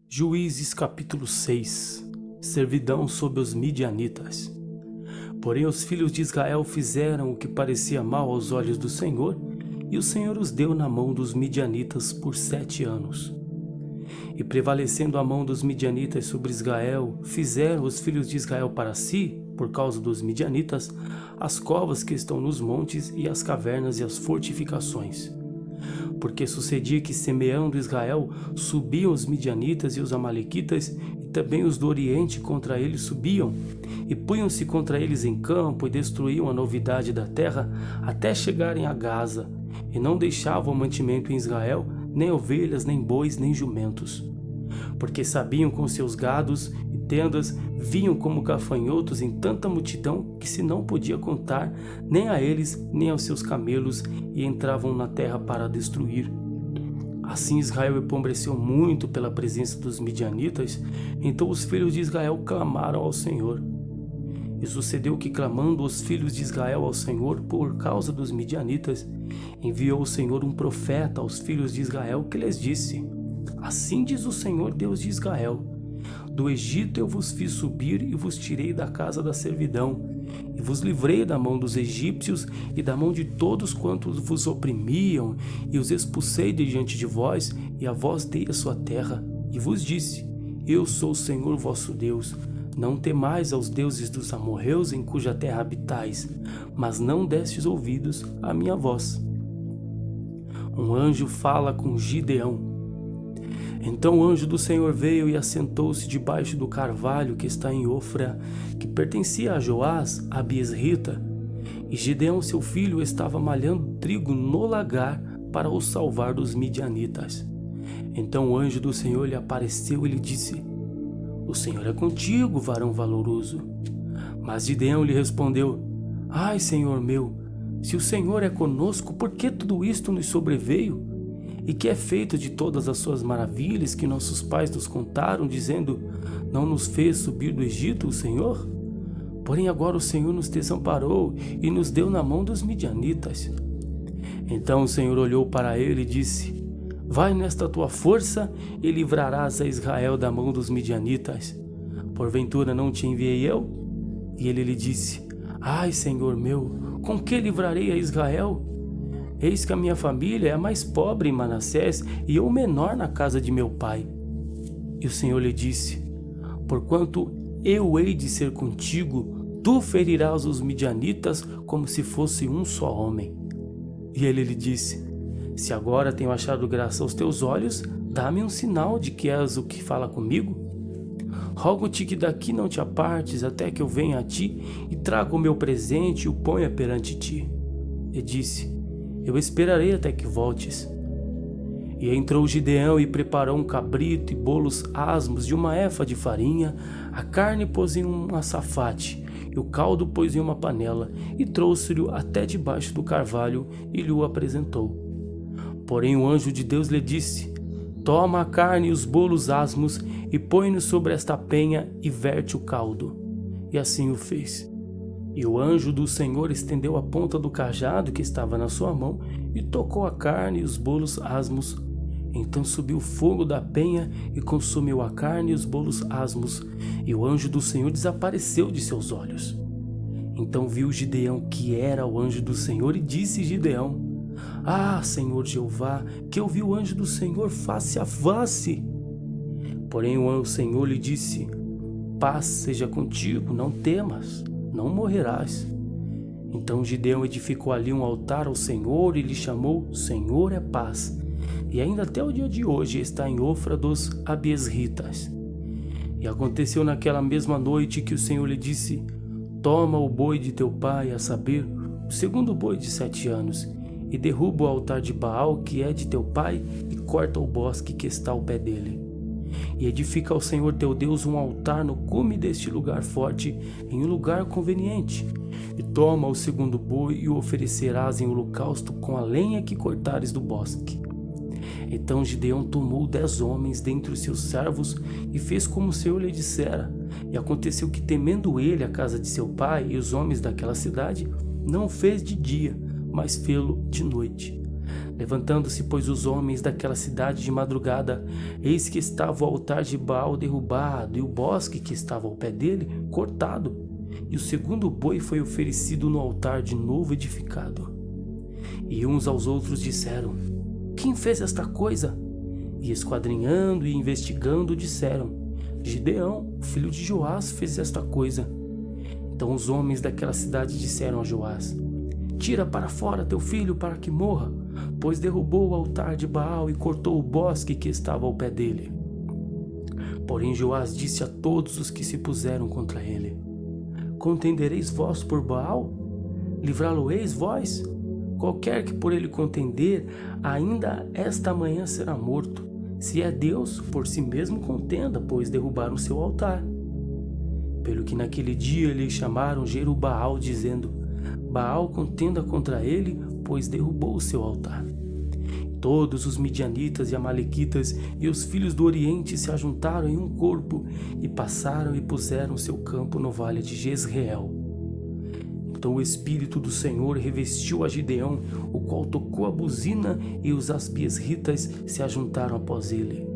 Juízes capítulo 6. Servidão sob os midianitas. Porém os filhos de Israel fizeram o que parecia mal aos olhos do Senhor, e o Senhor os deu na mão dos midianitas por 7 anos. E prevalecendo a mão dos midianitas sobre Israel, fizeram os filhos de Israel para si, por causa dos midianitas, as covas que estão nos montes e as cavernas e as fortificações. Porque sucedia que, semeando Israel, subiam os midianitas e os amalequitas, e também os do Oriente contra eles subiam, e punham-se contra eles em campo e destruíam a novidade da terra, até chegarem a Gaza, e não deixavam mantimento em Israel, nem ovelhas, nem bois, nem jumentos. Porque sabiam com seus gados e tendas, vinham como gafanhotos em tanta multidão que se não podia contar, nem a eles, nem aos seus camelos, e entravam na terra para destruir. Assim Israel empobreceu muito pela presença dos midianitas, então os filhos de Israel clamaram ao Senhor. E sucedeu que, clamando os filhos de Israel ao Senhor por causa dos midianitas, enviou o Senhor um profeta aos filhos de Israel que lhes disse: Assim diz o Senhor Deus de Israel: Do Egito eu vos fiz subir e vos tirei da casa da servidão, e vos livrei da mão dos egípcios e da mão de todos quantos vos oprimiam, e os expulsei de diante de vós, e a vós dei a sua terra, e vos disse: Eu sou o Senhor vosso Deus. Não temais aos deuses dos amorreus em cuja terra habitais, mas não destes ouvidos à minha voz. Um anjo fala com Gideão. Então o anjo do Senhor veio e assentou-se debaixo do carvalho que está em Ofra, que pertencia a Joás, a Biesrita. E Gideão, seu filho, estava malhando trigo no lagar para o salvar dos midianitas. Então o anjo do Senhor lhe apareceu e lhe disse: O Senhor é contigo, varão valoroso. Mas Gideão lhe respondeu: Ai, Senhor meu, se o Senhor é conosco, por que tudo isto nos sobreveio? E que é feito de todas as suas maravilhas que nossos pais nos contaram, dizendo: Não nos fez subir do Egito o Senhor? Porém agora o Senhor nos desamparou e nos deu na mão dos midianitas. Então o Senhor olhou para ele e disse: Vai nesta tua força e livrarás a Israel da mão dos midianitas. Porventura não te enviei eu? E ele lhe disse: Ai, Senhor meu, com que livrarei a Israel? Eis que a minha família é a mais pobre em Manassés e eu o menor na casa de meu pai. E o Senhor lhe disse: Porquanto eu hei de ser contigo, tu ferirás os midianitas como se fosse um só homem. E ele lhe disse: Se agora tenho achado graça aos teus olhos, dá-me um sinal de que és o que fala comigo. Rogo-te que daqui não te apartes até que eu venha a ti e traga o meu presente e o ponha perante ti. E disse: Eu esperarei até que voltes. E entrou Gideão e preparou um cabrito e bolos asmos de uma efa de farinha, a carne pôs em um açafate, e o caldo pôs em uma panela, e trouxe-lhe até debaixo do carvalho e lhe o apresentou. Porém o anjo de Deus lhe disse: Toma a carne e os bolos asmos, e põe-nos sobre esta penha, e verte o caldo. E assim o fez. E o anjo do Senhor estendeu a ponta do cajado que estava na sua mão, e tocou a carne e os bolos asmos. Então subiu o fogo da penha, e consumiu a carne e os bolos asmos, e o anjo do Senhor desapareceu de seus olhos. Então viu Gideão que era o anjo do Senhor, e disse Gideão: Ah, Senhor Jeová, que eu vi o anjo do Senhor face a face. Porém o Senhor lhe disse: Paz seja contigo, não temas, não morrerás. Então Gideão edificou ali um altar ao Senhor e lhe chamou Senhor é paz. E ainda até o dia de hoje está em Ofra dos Abiesritas. E aconteceu naquela mesma noite que o Senhor lhe disse: Toma o boi de teu pai, a saber, o segundo boi de 7 anos, e derruba o altar de Baal que é de teu pai, e corta o bosque que está ao pé dele. E edifica ao Senhor teu Deus um altar no cume deste lugar forte, em um lugar conveniente. E toma o segundo boi e o oferecerás em holocausto com a lenha que cortares do bosque. Então Gideão tomou 10 homens dentre os seus servos e fez como o Senhor lhe dissera. E aconteceu que, temendo ele a casa de seu pai e os homens daquela cidade, não o fez de dia, mas fê-lo de noite. Levantando-se, pois, os homens daquela cidade de madrugada, eis que estava o altar de Baal derrubado e o bosque que estava ao pé dele cortado, e o segundo boi foi oferecido no altar de novo edificado. E uns aos outros disseram: quem fez esta coisa? E esquadrinhando e investigando disseram: Gideão, filho de Joás, fez esta coisa. Então os homens daquela cidade disseram a Joás: tira para fora teu filho para que morra, pois derrubou o altar de Baal e cortou o bosque que estava ao pé dele. Porém Joás disse a todos os que se puseram contra ele: contendereis vós por Baal? Livrá-lo-eis vós? Qualquer que por ele contender, ainda esta manhã será morto. Se é Deus, por si mesmo contenda, pois derrubaram o seu altar. Pelo que naquele dia lhe chamaram Jerubbaal, dizendo: Baal contenda contra ele, pois derrubou o seu altar. Todos os midianitas e amalequitas e os filhos do Oriente se ajuntaram em um corpo e passaram e puseram seu campo no vale de Jezreel. Então o Espírito do Senhor revestiu a Gideão, o qual tocou a buzina, e os aspiesritas se ajuntaram após ele.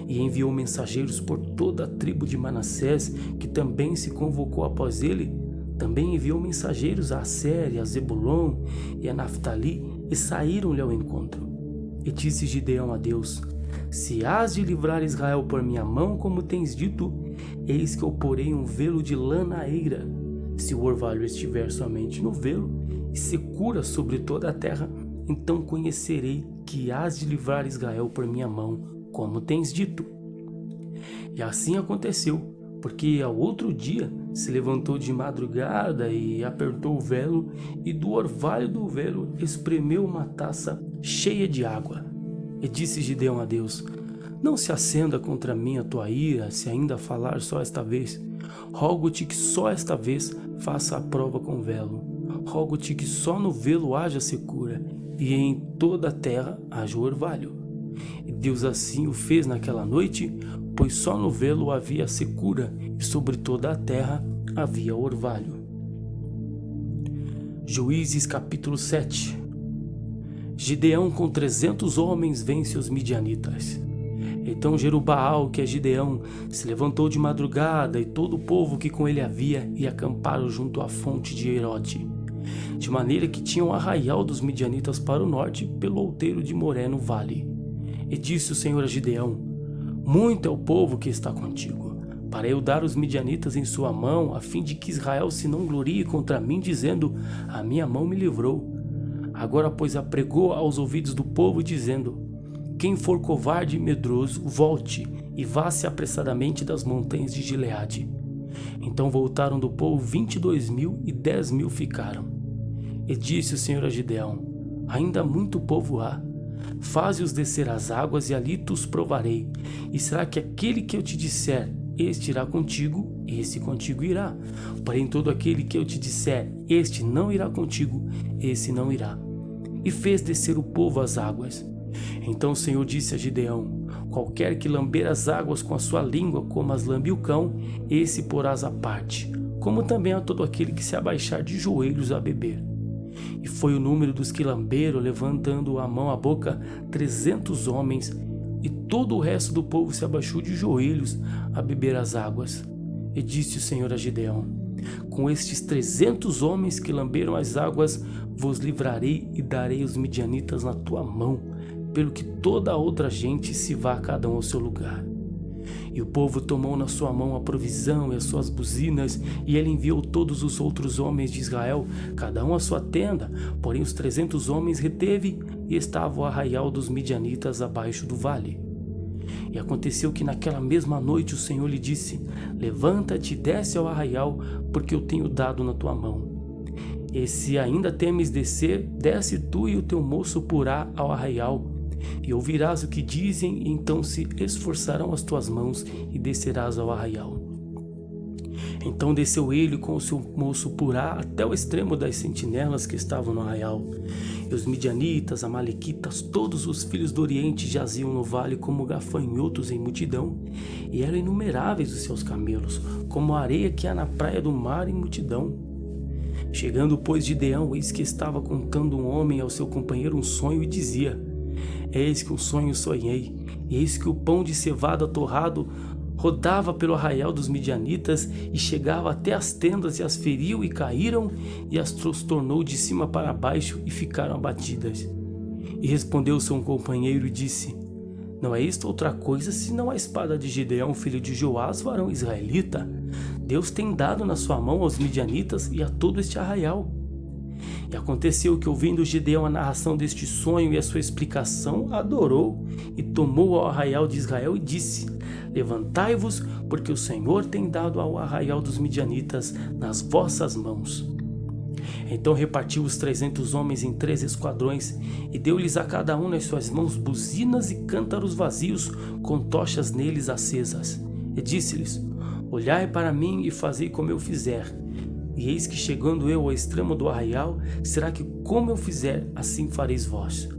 E enviou mensageiros por toda a tribo de Manassés, que também se convocou após ele. Também enviou mensageiros a Asser, a Zebulon e a Naftali, e saíram-lhe ao encontro. E disse Gideão a Deus: se hás de livrar Israel por minha mão, como tens dito, eis que eu porei um velo de lã na eira. Se o orvalho estiver somente no velo, e secura sobre toda a terra, então conhecerei que hás de livrar Israel por minha mão, como tens dito. E assim aconteceu, porque ao outro dia se levantou de madrugada e apertou o velo, e do orvalho do velo espremeu uma taça cheia de água. E disse Gideão a Deus: não se acenda contra mim a tua ira, se ainda falar só esta vez. Rogo-te que só esta vez faça a prova com o velo. Rogo-te que só no velo haja secura, e em toda a terra haja orvalho. E Deus assim o fez naquela noite, pois só no velo havia secura, e sobre toda a terra havia orvalho. Juízes capítulo 7. Gideão com 300 homens vence os midianitas. Então Jerubbaal, que é Gideão, se levantou de madrugada, e todo o povo que com ele havia, e acamparam junto à fonte de Herote, de maneira que tinham um arraial dos midianitas para o norte, pelo outeiro de Moré no vale. E disse o Senhor a Gideão: muito é o povo que está contigo, para eu dar os midianitas em sua mão, a fim de que Israel se não glorie contra mim, dizendo: a minha mão me livrou. Agora, pois, apregou aos ouvidos do povo, dizendo: quem for covarde e medroso, volte e vá-se apressadamente das montanhas de Gileade. Então voltaram do povo 22.000, e 10.000 ficaram. E disse o Senhor a Gideão: ainda muito povo há. Faze-os descer às águas, e ali tu os provarei. E será que aquele que eu te disser, este irá contigo, esse contigo irá. Porém todo aquele que eu te disser, este não irá contigo, esse não irá. E fez descer o povo às águas. Então o Senhor disse a Gideão: qualquer que lamber as águas com a sua língua, como as lambe o cão, esse porás à parte, como também a todo aquele que se abaixar de joelhos a beber. E foi o número dos que lamberam, levantando a mão à boca, 300 homens, e todo o resto do povo se abaixou de joelhos a beber as águas. E disse o Senhor a Gideão: com estes 300 homens que lamberam as águas, vos livrarei e darei os midianitas na tua mão, pelo que toda a outra gente se vá cada um ao seu lugar. E o povo tomou na sua mão a provisão e as suas buzinas, e ele enviou todos os outros homens de Israel, cada um à sua tenda. Porém os 300 homens reteve, e estava o arraial dos midianitas abaixo do vale. E aconteceu que naquela mesma noite o Senhor lhe disse: levanta-te e desce ao arraial, porque eu tenho dado na tua mão. E se ainda temes descer, desce tu e o teu moço Purá ao arraial, e ouvirás o que dizem, e então se esforçarão as tuas mãos, e descerás ao arraial. Então desceu ele com o seu moço Purá até o extremo das sentinelas que estavam no arraial. E os midianitas, amalequitas, todos os filhos do Oriente jaziam no vale como gafanhotos em multidão, e eram inumeráveis os seus camelos, como a areia que há na praia do mar em multidão. Chegando, pois, Gideão, eis que estava contando um homem ao seu companheiro um sonho, e dizia: Eis que um sonho sonhei, e eis que o pão de cevada torrado rodava pelo arraial dos midianitas e chegava até as tendas e as feriu e caíram e as transtornou de cima para baixo e ficaram abatidas. E respondeu seu companheiro e disse: não é isto outra coisa senão a espada de Gideão, filho de Joás, varão israelita? Deus tem dado na sua mão aos midianitas e a todo este arraial. E aconteceu que, ouvindo Gideão a narração deste sonho e a sua explicação, adorou e tomou ao arraial de Israel e disse: levantai-vos, porque o Senhor tem dado ao arraial dos midianitas nas vossas mãos. Então repartiu os 300 homens em 3 esquadrões e deu-lhes a cada um nas suas mãos buzinas e cântaros vazios com tochas neles acesas. E disse-lhes: olhai para mim e fazei como eu fizer. E eis que chegando eu ao extremo do arraial, será que como eu fizer, assim fareis vós.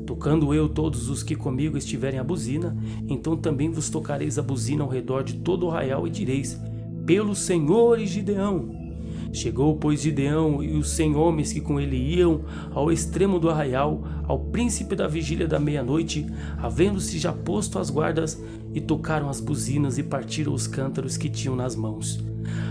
Tocando eu todos os que comigo estiverem a buzina, então também vos tocareis a buzina ao redor de todo o arraial e direis: pelo Senhor e Gideão. Chegou, pois, Gideão e os 100 homens que com ele iam ao extremo do arraial, ao príncipe da vigília da meia-noite, havendo-se já posto as guardas, e tocaram as buzinas e partiram os cântaros que tinham nas mãos.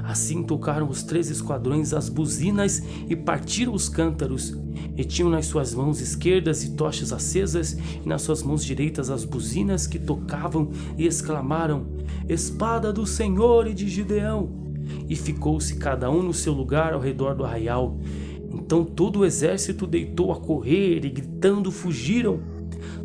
Assim tocaram os 3 esquadrões as buzinas e partiram os cântaros, e tinham nas suas mãos esquerdas e tochas acesas, e nas suas mãos direitas as buzinas que tocavam, e exclamaram: espada do Senhor e de Gideão! E ficou-se cada um no seu lugar ao redor do arraial. Então todo o exército deitou a correr e gritando fugiram.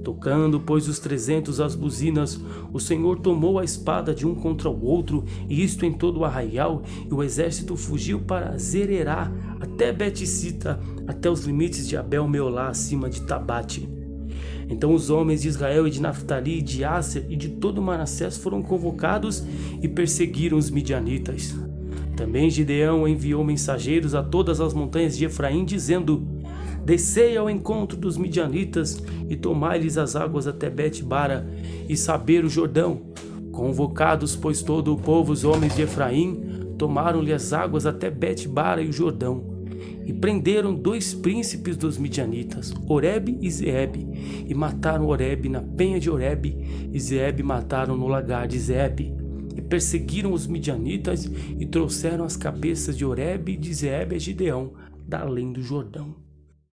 Tocando, pois, os 300 as buzinas, o Senhor tomou a espada de um contra o outro, e isto em todo o arraial, e o exército fugiu para Zererá, até Bet-sita, até os limites de Abel-meolá, acima de Tabate. Então os homens de Israel e de Naftali e de Asser e de todo Manassés foram convocados e perseguiram os midianitas. Também Gideão enviou mensageiros a todas as montanhas de Efraim, dizendo: descei ao encontro dos midianitas e tomai-lhes as águas até Bet-bara e saber o Jordão. Convocados, pois, todo o povo, os homens de Efraim, tomaram-lhe as águas até Bet-bara e o Jordão. E prenderam 2 príncipes dos midianitas, Oreb e Zeebe, e mataram Oreb na penha de Oreb, e Zeebe mataram no lagar de Zeebe. E perseguiram os midianitas e trouxeram as cabeças de Oreb e de Zeebe a Gideão, da além do Jordão.